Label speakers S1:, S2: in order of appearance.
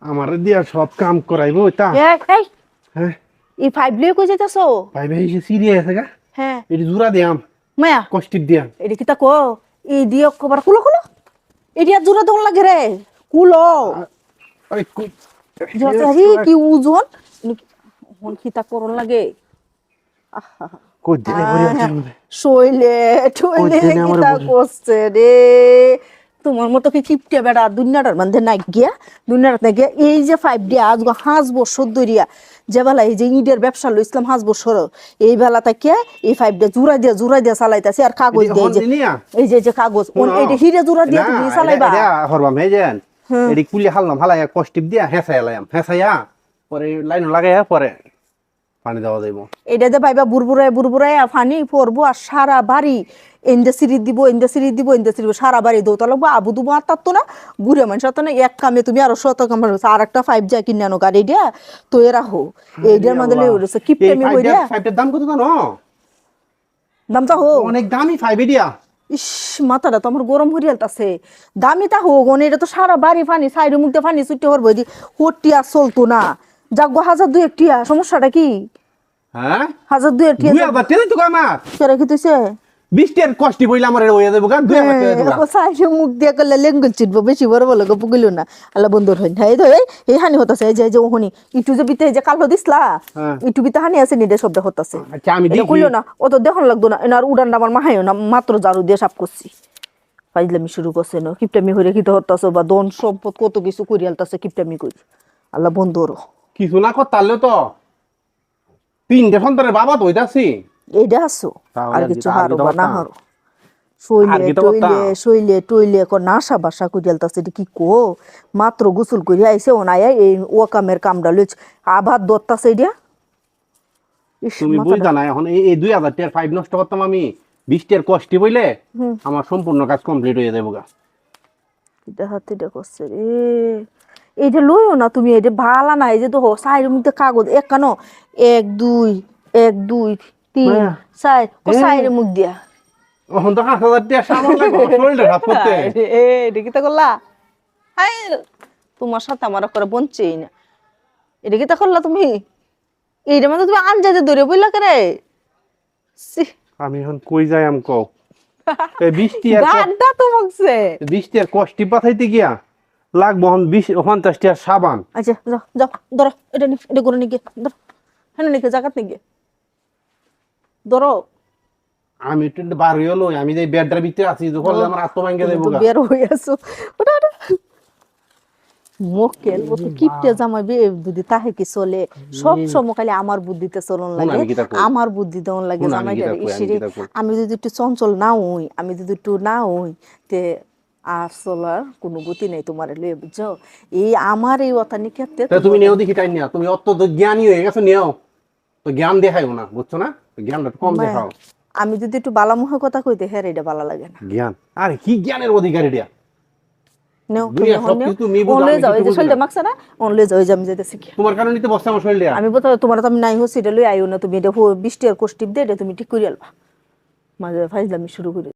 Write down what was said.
S1: আমার দিয়া সব কাম করাইবো তা
S2: এই
S1: হ্যাঁ
S2: এই 5 লিয়ে কই যাইতাছো?
S1: ভাই এসে সিরিয়াস আছে গা
S2: হ্যাঁ
S1: এটি জুরা দিয়াম
S2: মায়া
S1: কষ্টিপ দিয়াম
S2: এডি কিতা কো এই দিও কবার কুলো কুলো এডি আর জোড়া দন লাগে রে কুলো
S1: আরে
S2: জসারি কি ওজন হন কিতা করন লাগে আহা
S1: কই দিলে ভরি আছে
S2: শৈলে ঠইলে কিতা করছে রে তোমার মতো কি কিপটে বেড়া দুনিয়াটার মধ্যে নাই গিয়া দুনিয়ার না গিয়া এই যে 5 ডে আজ 5 বছর ধরিয়া যে বেলা এই যে ইটের ব্যবসা লই ইসলাম 5 বছর এই বেলা থেকে এই 5 ডে জুরা দিয়া চালাইতাছে আর কাগজ দিয়ে এই যে কাগজ এইটা হিরে জুরা দিয়া তুমি চালাইবা
S1: এটা হরবাম হে যেন এডি কুলি হাললাম হালায়া কষ্টিপ দিয়া হেসাইলাম হেসাইয়া পরে লাইন লাগাইয়া পরে পানি দেওয়া যাইব
S2: এটা যে ভাইবা বুরবুরায় পানি পড়বো আর সারা বাড়ি ইন্ডাস্ট্রি দিব সারা বাড়ি দৌতা লাগবো আবু দুবো আর তার তো না বুড়ে মানুষ তো না এক কামে তুমি আরো 100 কাম আর একটা 5 যা কিনে আনো গাড়ি দিয়া তো এরা হো এইটার মধ্যে লই উড়ছে কিপটেমি হই দিয়া
S1: 5 দাম কত জানো
S2: দামটা হো
S1: অনেক দামি 5 দিয়া
S2: ইস মাথাটা তো আমার গরম হয়ে গেলতাছে দামিটা হোক এটা তো সারা বাড়ি পানি সাইডে মুখতে পানি ছুটতে হরবো দি হটিয়া চলতো না যাগো 1002 টিয়া সমস্যাটা কি
S1: হ্যাঁ
S2: 1002 টিয়া
S1: 2000 টিয়া তো আমার
S2: কেরে কি তুইছে
S1: 20 টিয়ার কষ্টি বইলা আমার হইয়া যাবো গা 2000 টিয়া দেবো
S2: ও সাইডে মুখ দিয়া করলে লেঙ্গুল চিটবো বেশি বড় বড় গপ গিলো না আল্লাহ বন্ধুর হই না এই হানি হতাছে এই যে ওহনি ইটু যে বিতে যে কালো দিছলা ইটু বিতে হানি আছে নি দে শব্দ হতাছে
S1: আচ্ছা আমি দেখি
S2: কইলো না ও তো দেখন লাগতো না এনার উড়ানটা আমার মাহাইও না মাত্র জারু দিয়ে সাফ করছি ফাইজলামি শুরু করছে না কিপটামি হইরে খিতে হতাছে বা দন সম্পদ কত কিছু করি আলতাছে কিপটামি কই আল্লাহ বন্ধুর
S1: কিছু না করতালে তো 3টে সন্তানের বাবা তো হইতাছি
S2: এইটা আসো আর কিছু হারো বা না হারো শৈলে টইলে নাশা বাসা করি আলতাছে কি কো মাত্র গোসল করি আইছে ওনায়া এই ও কামের কামডা লইছ আবার দত্তাছে এটা
S1: তুমি বুঝতা না এখন এই 2000 টিয়ার 5 নষ্ট করতাম আমি 20 টিয়ার কষ্টি বইলে আমার সম্পূর্ণ কাজ কমপ্লিট হয়ে যাবে গা
S2: এটা হাতে করছে রে এইটা লইও না তুমি এটা ভালা না এই যে তো সাইডের মধ্যে কাগজ একানো 1 2 1 2 3 4 ও সাইডের মুখ দিয়া
S1: এখন তো 5000 টিয়া সামান লাগবে শরীরটা হাত করতে
S2: এটা কি তা করলা হাই তোমার সাথে আমার করে বঞ্চেই না এটা কি তা করলা তুমি এইটা মানে তুমি আনজাতে ধরে বইলা করে
S1: আমি এখন কই যাই আম কও এই 20 টিয়ার
S2: গাড্ডা তো মগছে
S1: 20 টিয়ার কষ্টি পাঠাইতে গিয়া লাগবো 50 টিয়ার সাবান
S2: আচ্ছা যাও যাও ধরো এটা করে নিয়ে ধরো হ্যাঁ নিকে জায়গাত নিয়ে ধরো
S1: আমি একটু বার হইয়া লই আমি যে বেডটার ভিতরে আছি যখন আমার আত্মভাঙ্গে দেবো গা
S2: বের হই আসো ওটা মোকেল ও তো কিপটে জামাই বে বুদ্ধি তাহে কি চলে সব সময় খালি আমার বুদ্ধিতে চলন লাগে আমার বুদ্ধি দেওয়ান লাগে জামাইটা ইসিরে আমি যদি একটু চঞ্চল না হই আমি যদি একটু না হই তে আসলার কোনো গতি নেই তোমার লয়ে বুঝছো এই আমার এই কথা নিকেতে
S1: তুমি নেও দেখি টাইম নিয়া তুমি অত জ্ঞানী হয়ে গেছো নেও তো জ্ঞান দেখাইও না বুঝছো না জ্ঞানটা কম দেখাও
S2: আমি যদি একটু বালামুখে কথা কইতে হ্যাঁ এটা ভালো লাগে না
S1: জ্ঞান আরে কি জ্ঞানের অধিকার এটা
S2: নেও তুমি ওনলে যাও এই যে শরীরটা মাখছ না ওনলে যাও যে আমি যাইতেছি
S1: তোমার কারণে তো বসে আমার শরীরটা
S2: আমি বলতো তোমার তো আমি নাই হসপিটালে আইও না তুমি এটা 20 টিয়ার কোষ্টিপ দে এটা তুমি ঠিক করে আলবা মাঝে ফাইজলামি শুরু করে